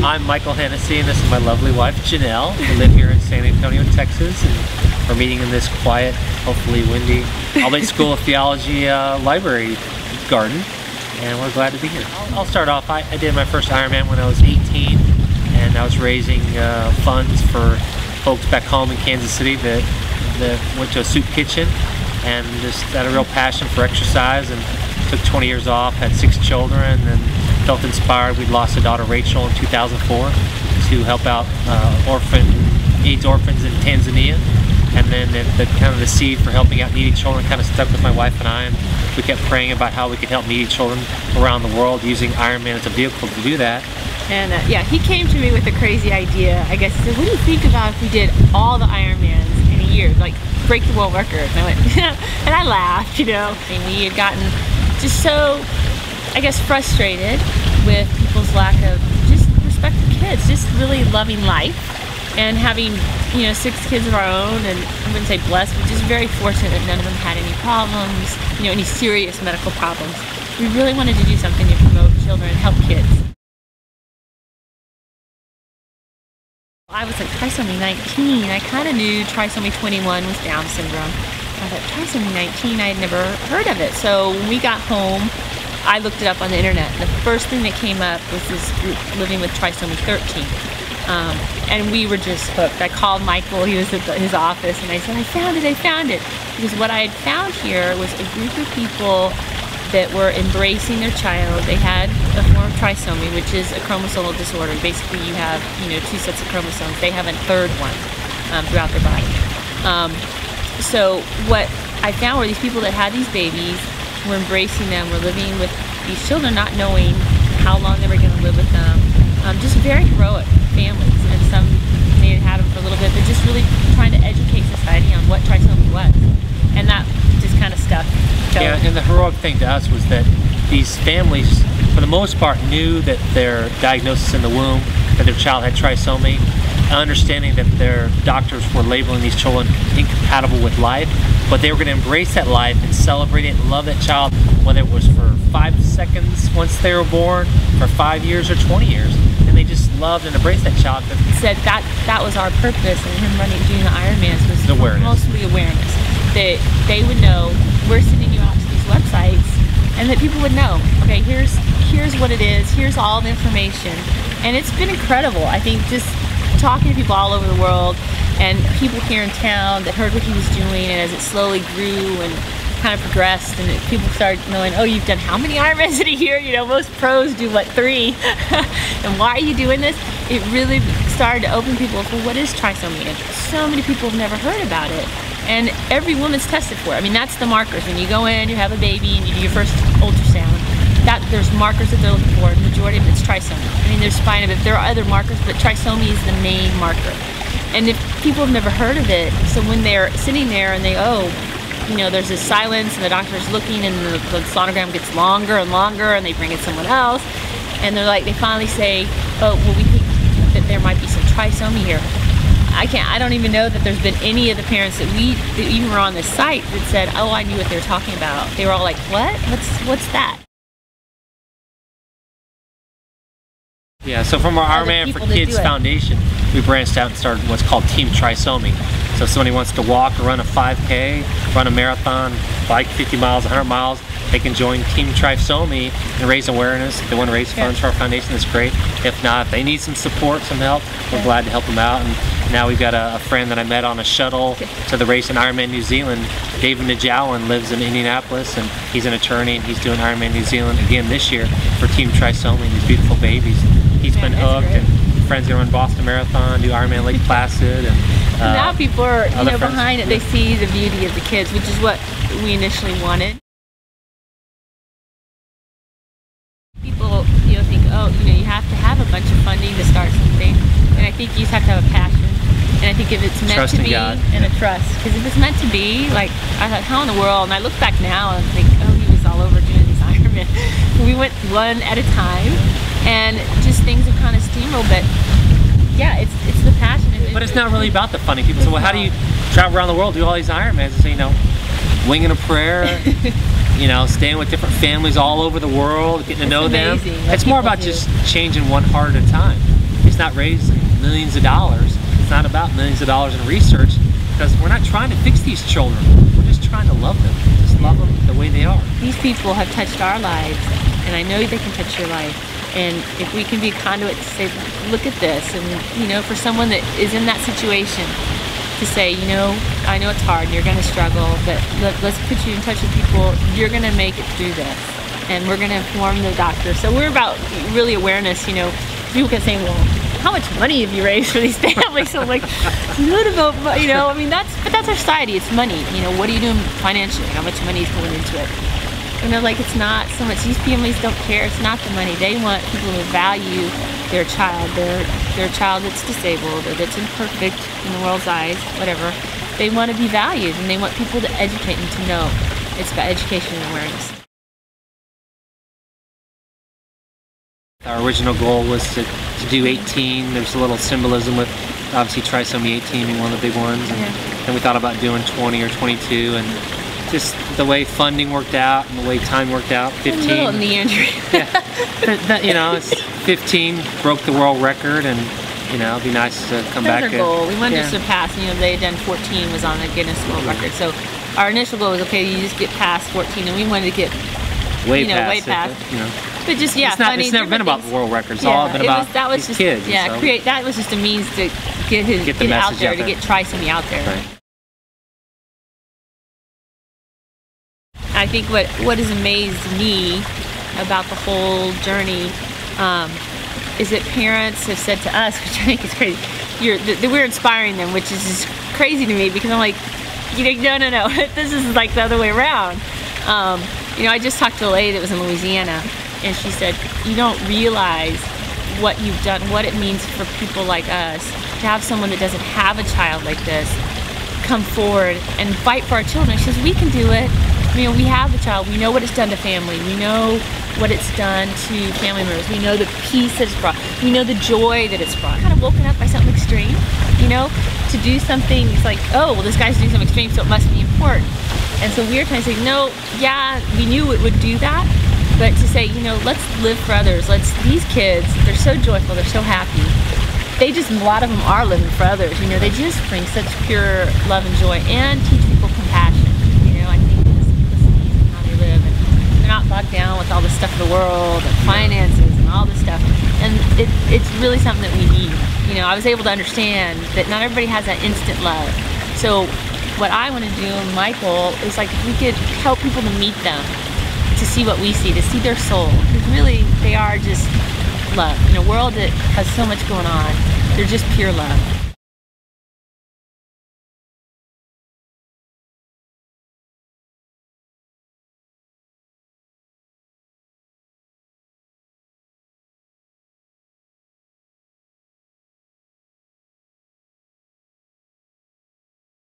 I'm Michael Hennessey, and this is my lovely wife, Janelle. We live here in San Antonio, Texas, and we're meeting in this quiet, hopefully windy, Albany School of Theology library garden, and we're glad to be here. I'll start off. I did my first Ironman when I was 18, and I was raising funds for folks back home in Kansas City that went to a soup kitchen, and just had a real passion for exercise, and took 20 years off, had 6 children, and felt inspired. We'd lost a daughter, Rachel, in 2004 to help out AIDS orphans in Tanzania, and then the seed for helping out needy children kind of stuck with my wife and I, and we kept praying about how we could help needy children around the world, using Ironman as a vehicle to do that. And yeah, he came to me with a crazy idea. I guess he said, "What do you think about if we did all the Ironmans in a year, like break the world record?" And I went, and I laughed, you know. And we had gotten just so, I guess, frustrated with people's lack of just respect for kids, just really loving life, and having, you know, 6 kids of our own, and I wouldn't say blessed, but just very fortunate that none of them had any problems, you know, any serious medical problems. We really wanted to do something to promote children and help kids. I was like Trisomy 19. I kind of knew Trisomy 21 was Down syndrome. I thought Trisomy 19, I had never heard of it. So when we got home, I looked it up on the internet. The first thing that came up was this group living with Trisomy 13. And we were just hooked. I called Michael, he was at his office, and I said, I found it. Because what I had found here was a group of people that were embracing their child. They had a form of trisomy, which is a chromosomal disorder. Basically, you have, you know, 2 sets of chromosomes. They have a 3rd one throughout their body. So what I found were these people that had these babies, were embracing them, were living with these children, not knowing how long they were going to live with them. Just very heroic families, and some may have had them for a little bit, but just really trying to educate society on what trisomy was. And that just kind of stuck. So, yeah, and the heroic thing to us was that these families, for the most part, knew that their diagnosis in the womb, that their child had trisomy, understanding that their doctors were labeling these children incompatible with life, but they were going to embrace that life and celebrate it and love that child, whether it was for 5 seconds once they were born, for 5 years or 20 years. And they just loved and embraced that child. He said that was our purpose, and him doing the Ironmans was mostly awareness. That they would know we're sending you out to these websites, and that people would know, okay, here's what it is, here's all the information. And it's been incredible. I think just talking to people all over the world, and people here in town that heard what he was doing, and as it slowly grew and kind of progressed, and people started knowing, oh, you've done how many Ironmans in a year? You know, most pros do, what, 3? And why are you doing this? It really started to open people up, well, what is trisomy? And so many people have never heard about it. And every woman's tested for it. I mean, that's the markers. When you go in, you have a baby, and you do your first ultrasound, there's markers that they're looking for. The majority of it's trisomy. I mean, there's spina bifida. There are other markers, but trisomy is the main marker. And if people have never heard of it, so when they're sitting there and they, you know, there's this silence, and the doctor's looking, and the sonogram gets longer and longer, and they bring in someone else, and they're like, they finally say, oh, well, we think that there might be some trisomy here. I don't even know that there's been any of the parents that even were on this site that said, oh, I knew what they were talking about. They were all like, what? What's that? Yeah, so from our Ironmanforkids Foundation, we branched out and started what's called Team Trisomy. So if somebody wants to walk or run a 5K, run a marathon, bike 50 miles, 100 miles, they can join Team Trisomy and raise awareness. If they want to raise funds for our foundation, that's great. If not, if they need some support, some help, we're glad to help them out. And now we've got a friend that I met on a shuttle to the race in Ironman New Zealand. David Najawan lives in Indianapolis, and he's an attorney, and he's doing Ironman New Zealand again this year for Team Trisomy, these beautiful babies. He's been hooked, and friends that run Boston Marathon, do Ironman Lake Placid, and now people are, you know, behind it. They see the beauty of the kids, which is what we initially wanted. People, you know, think, oh, you know, you have to have a bunch of funding to start something, and I think you just have to have a passion. And I think if it's meant to be, and a trust, because if it's meant to be, like, I thought, how in the world? And I look back now and think, oh, he was all over doing these Ironman. We went one at a time, and just things have kind of steamrolled. But yeah, it's the passion. But it's not really about the funding. People say, well, how do you travel around the world, do all these Ironmans? And say, you know, winging a prayer, you know, staying with different families all over the world, getting to know them. It's more about just changing one heart at a time. It's not raising millions of dollars. It's not about millions of dollars in research, because we're not trying to fix these children. We're just trying to love them. Just love them the way they are. These people have touched our lives, and I know they can touch your life. And if we can be a conduit to say, look at this, and you know, for someone that is in that situation, to say, you know, I know it's hard and you're going to struggle, but let's put you in touch with people. You're going to make it through this, and we're going to inform the doctor. So we're about really awareness. You know, people can say, well, how much money have you raised for these families? So I'm like, not about, you know, I mean, that's our society. It's money. You know, what are you doing financially? How much money is going into it? And they're like, it's not so much. These families don't care. It's not the money. They want people to value their child, their child that's disabled or that's imperfect in the world's eyes, whatever. They want to be valued, and they want people to educate them to know. It's about education and awareness. Our original goal was to do 18. There's a little symbolism with obviously Trisomy 18 being one of the big ones. And then we thought about doing 20 or 22, and just the way funding worked out and the way time worked out, 15. A little meandering. Yeah, you know, it's 15 broke the world record, and you know, it'd be nice to come back. That's our goal. We wanted to surpass. You know, they had done 14 was on the Guinness World Record. So our initial goal was, okay, you just get past 14, and we wanted to get way past. You know. But just it's never been about the world records. It's all been about these kids. Yeah, so. That was just a means to get it out there, to get Trisomy out there. Right. I think what has amazed me about the whole journey is that parents have said to us, which I think is crazy, that we're inspiring them, which is just crazy to me, because I'm like, you know, no, this is like the other way around. You know, I just talked to a lady that was in Louisiana, and she said, you don't realize what you've done, what it means for people like us to have someone that doesn't have a child like this come forward and fight for our children. She says, we can do it. You know, we have a child. We know what it's done to family. We know what it's done to family members. We know the peace that it's brought. We know the joy that it's brought. Kind of woken up by something extreme, you know, to do something. It's like, oh, well, this guy's doing something extreme, so it must be important. And so we were trying to say, no, yeah, we knew it would do that, but to say, you know, let's live for others. These kids, they're so joyful, they're so happy. They just, a lot of them are living for others. You know, they just bring such pure love and joy, and teach people compassion. You know, I think the simplicity in how they live, and they're not bogged down with all the stuff of the world and finances and all this stuff. And it's really something that we need. You know, I was able to understand that not everybody has that instant love. So what I want to do, Michael, is like, if we could help people to meet them, to see what we see, to see their soul, because really they are just love. In a world that has so much going on, they're just pure love.